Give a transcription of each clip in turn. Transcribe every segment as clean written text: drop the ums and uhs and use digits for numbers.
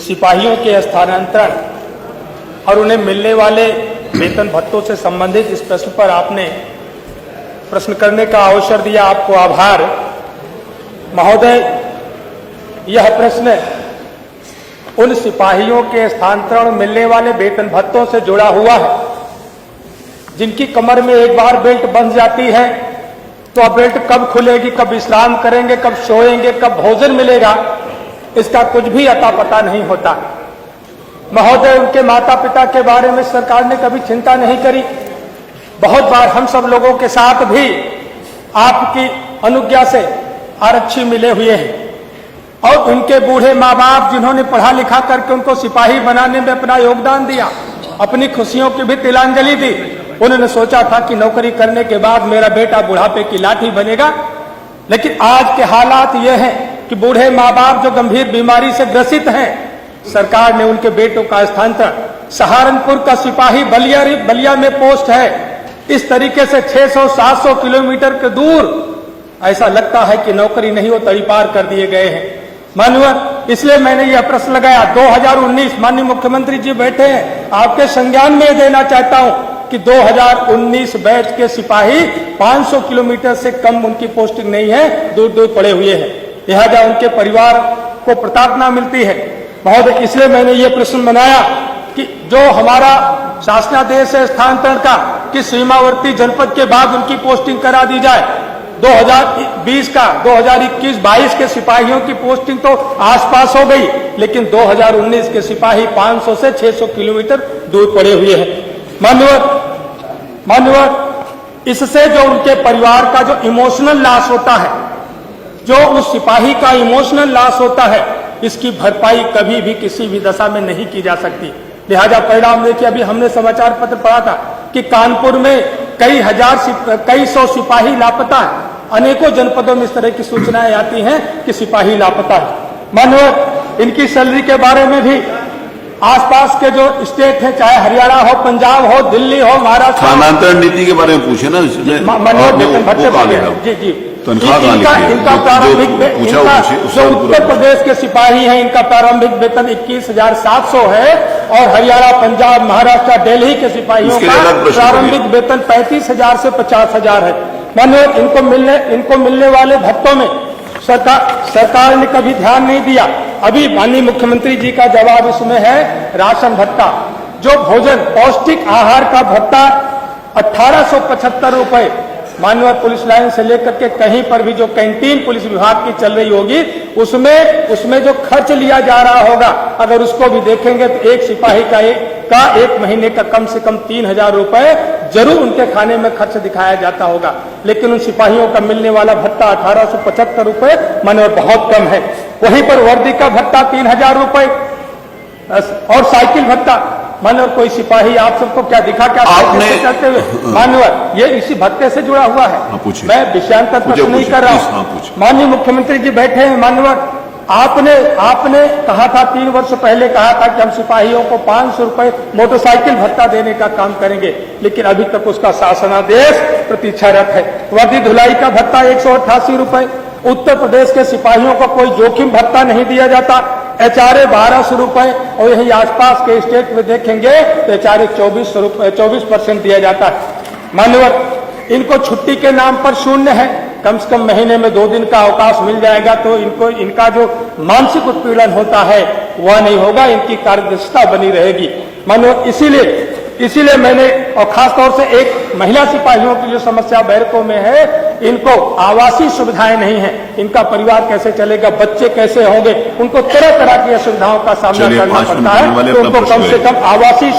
सिपाहियों के स्थानांतरण और उन्हें मिलने वाले वेतन भत्तों से संबंधित इस प्रश्न पर आपने प्रश्न करने का अवसर दिया, आपको आभार। महोदय, यह प्रश्न उन सिपाहियों के स्थानांतरण मिलने वाले वेतन भत्तों से जुड़ा हुआ है जिनकी कमर में एक बार बेल्ट बंध जाती है तो अब बेल्ट कब खुलेगी, कब विश्राम करेंगे, कब सोएंगे, कब भोजन मिलेगा, इसका कुछ भी अता पता नहीं होता। महोदय, उनके माता पिता के बारे में सरकार ने कभी चिंता नहीं करी। बहुत बार हम सब लोगों के साथ भी आपकी अनुज्ञा से आरक्षी मिले हुए हैं और उनके बूढ़े माँ बाप जिन्होंने पढ़ा लिखा करके उनको सिपाही बनाने में अपना योगदान दिया, अपनी खुशियों की भी तिलांजलि दी, उन्होंने सोचा था कि नौकरी करने के बाद मेरा बेटा बुढ़ापे की लाठी बनेगा। लेकिन आज के हालात ये हैं कि बूढ़े माँ बाप जो गंभीर बीमारी से ग्रसित हैं, सरकार ने उनके बेटों का स्थानांतरण सहारनपुर का सिपाही बलिया में पोस्ट है, इस तरीके से 600-700 किलोमीटर के दूर ऐसा लगता है कि नौकरी नहीं हो तड़ीपार कर दिए गए हैं। माननीय, इसलिए मैंने यह प्रश्न लगाया। 2019 माननीय मुख्यमंत्री जी बैठे हैं, आपके संज्ञान में देना चाहता हूं कि 2019 बैच के सिपाही 500 किलोमीटर से कम उनकी पोस्टिंग नहीं है, दूर दूर पड़े हुए हैं, लिहाजा उनके परिवार को प्रताड़ना मिलती है। महोदय, इसलिए मैंने ये प्रश्न बनाया कि जो हमारा शासनादेश है स्थानांतरण का कि सीमावर्ती जनपद के बाद उनकी पोस्टिंग करा दी जाए। 2020 का 2021-22 के सिपाहियों की पोस्टिंग तो आसपास हो गई, लेकिन 2019 के सिपाही 500 से 600 किलोमीटर दूर पड़े हुए हैं। माननीय, इससे जो उनके परिवार का जो इमोशनल लॉस होता है, जो उस सिपाही का इमोशनल लॉस होता है, इसकी भरपाई कभी भी किसी भी दशा में नहीं की जा सकती। लिहाजा परिणाम देखिए, अभी हमने समाचार पत्र पढ़ा था कि कानपुर में कई सौ सिपाही लापता है। अनेकों जनपदों में इस तरह की सूचनाएं आती हैं कि सिपाही लापता है। माननीय, इनकी सैलरी के बारे में भी आसपास के जो स्टेट है, चाहे हरियाणा हो, पंजाब हो, दिल्ली हो, महाराष्ट्र, स्थानांतरण नीति के बारे में पूछे ना, जी, इनका प्रारंभिक जो उत्तर प्रदेश के सिपाही हैं, इनका प्रारंभिक वेतन 21,700 है और हरियाणा, पंजाब, महाराष्ट्र, दिल्ली के सिपाहियों का प्रारंभिक वेतन 35,000 से 50,000 है। मानो इनको मिलने वाले भत्तों में सरकार ने कभी ध्यान नहीं दिया। अभी माननीय मुख्यमंत्री जी का जवाब इसमें है राशन भत्ता, जो भोजन पौष्टिक आहार का भत्ता 1875 रुपए माननीय पुलिस लाइन से लेकर के कहीं पर भी जो कैंटीन पुलिस विभाग की चल रही होगी उसमें जो खर्च लिया जा रहा होगा, अगर उसको भी देखेंगे तो एक सिपाही का एक महीने का कम से कम 3,000 रुपए जरूर उनके खाने में खर्च दिखाया जाता होगा। लेकिन उन सिपाहियों का मिलने वाला भत्ता 1875 रुपए माननीय बहुत कम है। वहीं पर वर्दी का भत्ता 3,000 रुपए और साइकिल भत्ता। माननीय, कोई सिपाही आप सबको क्या दिखा क्या आपने चलते हुए? माननीय, ये इसी भत्ते से जुड़ा हुआ है। मैं विषयांतर प्रश्न नहीं कर रहा हूँ। माननीय मुख्यमंत्री जी बैठे हैं। माननीय, आपने कहा था 3 वर्ष पहले कहा था कि हम सिपाहियों को 500 रुपए मोटरसाइकिल भत्ता देने का काम करेंगे, लेकिन अभी तक उसका शासनादेश प्रतीक्षारत है। वर्दी धुलाई का भत्ता 188 रुपए। उत्तर प्रदेश के सिपाहियों को कोई जोखिम भत्ता नहीं दिया जाता। HRA 1200 रुपए और यही आसपास के स्टेट में देखेंगे तो HRA 24% दिया जाता है। मान्यवर, इनको छुट्टी के नाम पर शून्य है। कम से कम महीने में 2 दिन का अवकाश मिल जाएगा तो इनका जो मानसिक उत्पीड़न होता है वह नहीं होगा, इनकी कार्यदक्षता बनी रहेगी। मान्यवर, इसीलिए मैंने और खासतौर से एक महिला सिपाहियों की जो समस्या बैरकों में है, इनको आवासीय सुविधाएं नहीं है, इनका परिवार कैसे चलेगा, बच्चे कैसे होंगे, उनको तरह तरह की असुविधाओं का सामना करना पड़ता है। तो उनको कम से कम आवासीय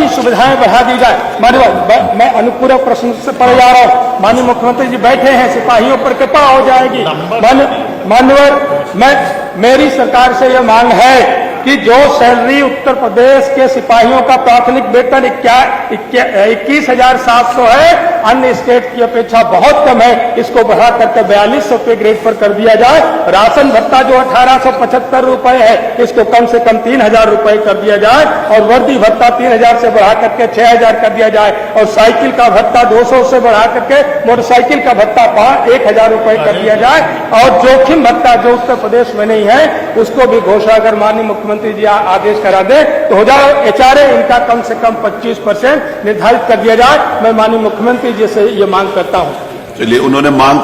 सुविधाएं बढ़ा दी जाए। माननीय, मैं अनुपूरक प्रश्न से पढ़ जा रहा हूँ। माननीय मुख्यमंत्री जी बैठे हैं, सिपाहियों पर कृपा हो जाएगी। माननीय, मेरी सरकार से यह मांग है कि जो सैलरी उत्तर प्रदेश के सिपाहियों का प्राथमिक वेतन 21,700 है, अन्य स्टेट की अपेक्षा बहुत कम है, इसको बढ़ा करके 4200 पे ग्रेड पर कर दिया जाए। राशन भत्ता जो 1875 रुपए है, इसको कम से कम 3000 रुपए कर दिया जाए और वर्दी भत्ता 3000 से बढ़ा करके 6000 कर दिया जाए और साइकिल का भत्ता 200 से बढ़ा करके मोटरसाइकिल का भत्ता 1000 रुपए कर दिया जाए और जोखिम भत्ता जो उत्तर प्रदेश में नहीं है उसको भी घोषणा अगर माननीय मुख्यमंत्री जी आदेश करा दे तो हो जाए। HRA इनका कम से कम 25% निर्धारित कर दिया जाए। मैं माननीय मुख्यमंत्री जी से ये मांग करता हूं। चलिए, उन्होंने मांग